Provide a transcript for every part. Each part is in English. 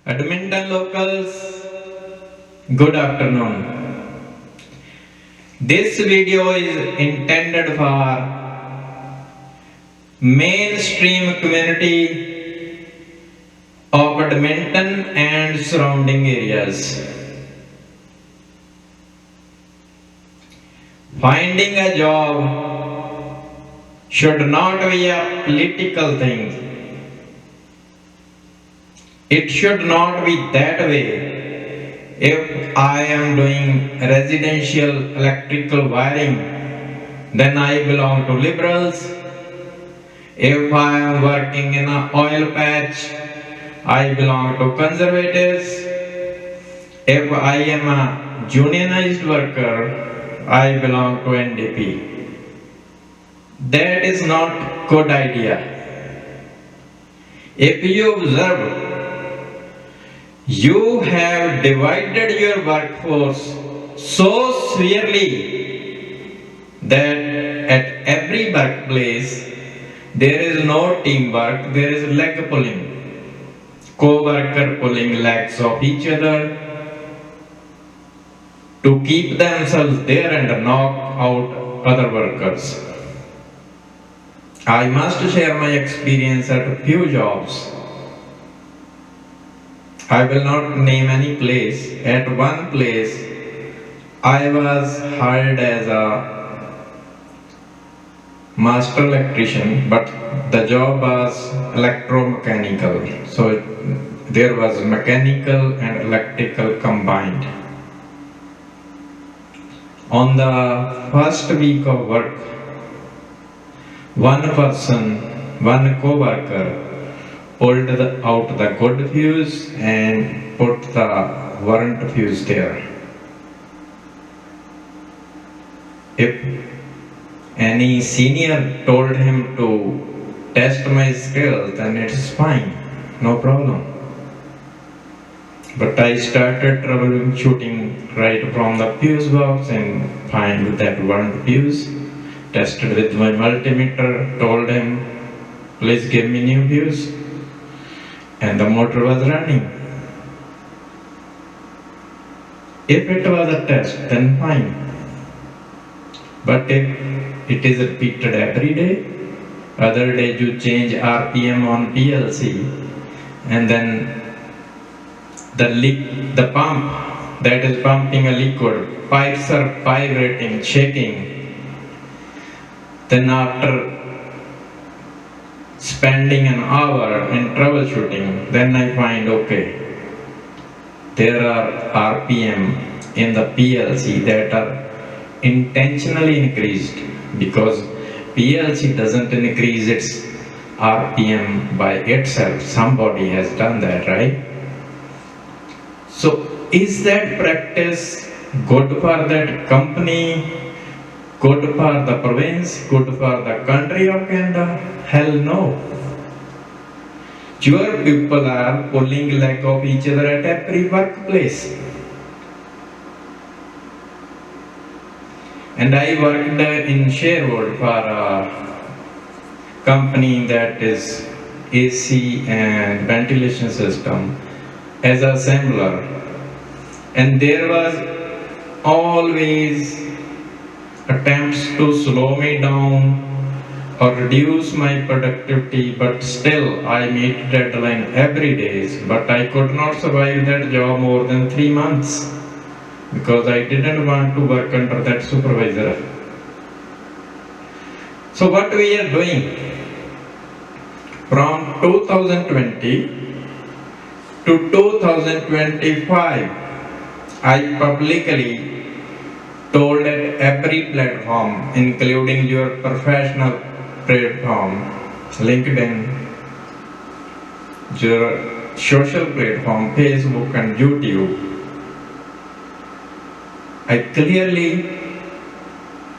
Edmonton locals, good afternoon. This video is intended for mainstream community of Edmonton and surrounding areas. Finding a job should not be a political thing. It should not be that way. If I am doing residential electrical wiring, then I belong to liberals. If I am working in an oil patch, I belong to conservatives. If I am a unionized worker, I belong to NDP. That is not good idea. If you observe, you have divided your workforce so severely that at every workplace there is no teamwork, there is leg pulling. Co-worker pulling legs of each other to keep themselves there and knock out other workers. I must share my experience at a few jobs. I will not name any place. At one place, I was hired as a master electrician, but the job was electromechanical. So there was mechanical and electrical combined. On the first week of work, one co-worker, pulled out the good fuse and put the warrant fuse there. If any senior told him to test my skills, then it's fine, no problem. But I started troubleshooting right from the fuse box and find that warrant fuse. Tested with my multimeter, told him, please give me new fuse. And the motor was running. If it was a test, then fine. But if it is repeated every day, other day you change RPM on PLC, and then the pump that is pumping a liquid, pipes are vibrating, shaking. Then after spending an hour in troubleshooting, then I find, okay, there are RPM in the PLC that are intentionally increased because PLC doesn't increase its RPM by itself. Somebody has done that, right? So is that practice good for that company, good for the province, good for the country of Canada? Hell no. Your people are pulling leg of each other at every workplace. And I worked in Sherwood for a company that is AC and ventilation system as an assembler. And there was always attempts to slow me down or reduce my productivity, but still I meet deadline every day. But I could not survive that job more than 3 months because I didn't want to work under that supervisor. So what we are doing from 2020 to 2025, I publicly told at every platform, including your professional platform, LinkedIn, your social platform, Facebook and YouTube, I clearly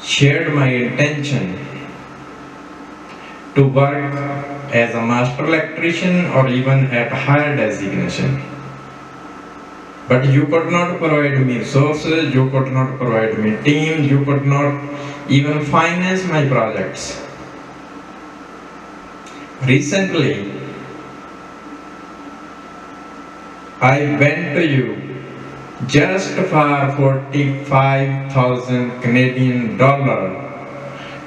shared my intention to work as a master electrician or even at higher designation. But you could not provide me resources, you could not provide me team, you could not even finance my projects. Recently, I went to you just for 45,000 Canadian dollar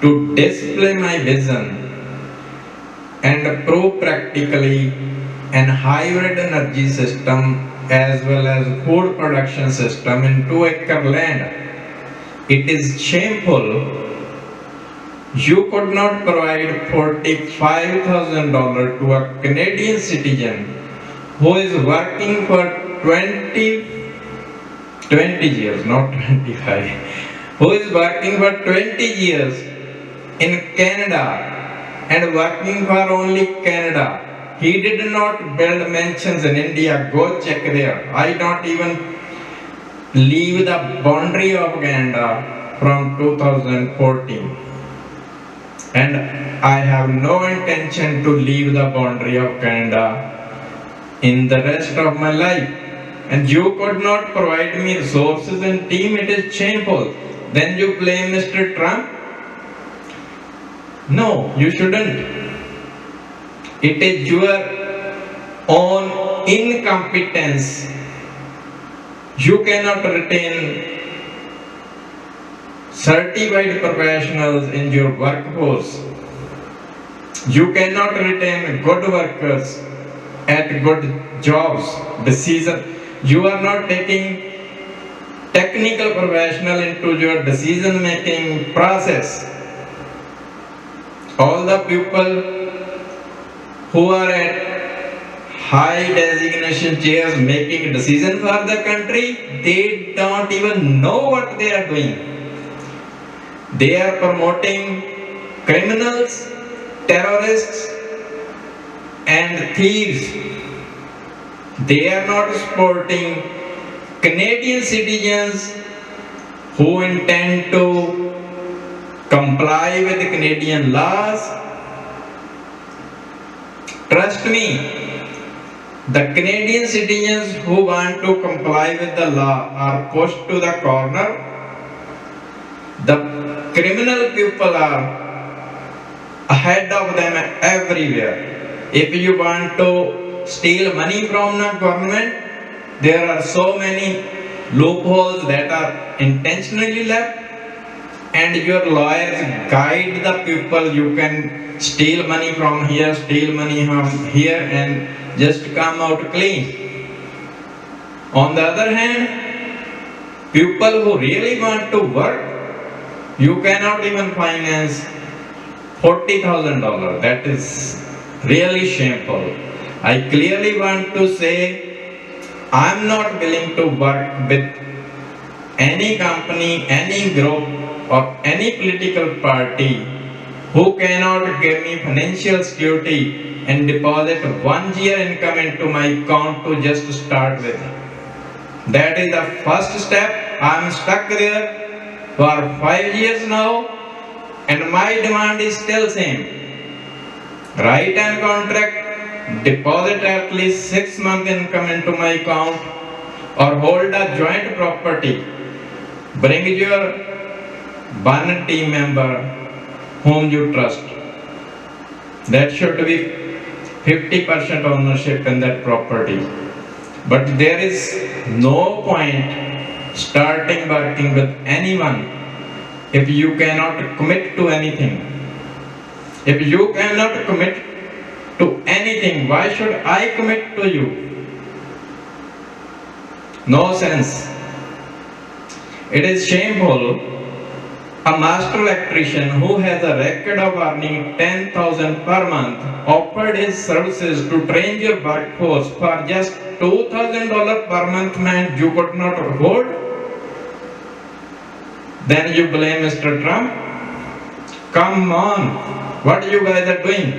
to display my vision and prove practically an hybrid energy system as well as food production system in 2-acre land. It is shameful you could not provide $45,000 to a Canadian citizen who is working for 20 years, not 25, who is working for 20 years in Canada and working for only Canada. He did not build mansions in India. Go check there. I don't even leave the boundary of Canada from 2014. And I have no intention to leave the boundary of Canada in the rest of my life. And you could not provide me resources and team. It is shameful. Then you blame Mr. Trump? No, you shouldn't. It is your own incompetence. You cannot retain certified professionals in your workforce. You cannot retain good workers at good jobs. You are not taking technical professional into your decision making process. All the people who are at high designation chairs making decisions for the country, they don't even know what they are doing. They are promoting criminals, terrorists, and thieves. They are not supporting Canadian citizens who intend to comply with the Canadian laws. Trust me, the Canadian citizens who want to comply with the law are pushed to the corner. The criminal people are ahead of them everywhere. If you want to steal money from the government, there are so many loopholes that are intentionally left, and your lawyers guide the people. You can steal money from here, steal money from here, and just come out clean. On the other hand, people who really want to work, you cannot even finance $40,000. That is really shameful. I clearly want to say I'm not willing to work with any company, any group, or any political party who cannot give me financial security and deposit 1 year income into my account to just start with. That is the first step. I'm stuck there for 5 years now, and my demand is still same. Write an contract, deposit at least 6 months income into my account, or hold a joint property. Bring your one team member whom you trust. That should be 50% ownership in that property. But there is no point starting working with anyone if you cannot commit to anything. If you cannot commit to anything, why should I commit to you? No sense. It is shameful. A master electrician who has a record of earning $10,000 per month offered his services to train your workforce for just $2,000 per month, man, you could not afford. Then you blame Mr. Trump? Come on, what you guys are doing?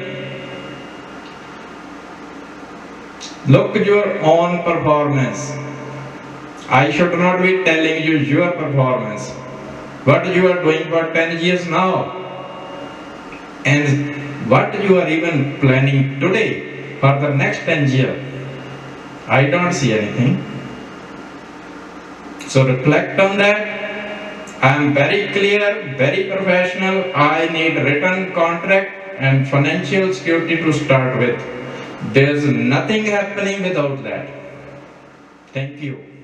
Look at your own performance. I should not be telling you your performance. What you are doing for 10 years now, and what you are even planning today for the next 10 years. I don't see anything. So reflect on that. I am very clear, very professional. I need written contract and financial security to start with. There's nothing happening without that. Thank you.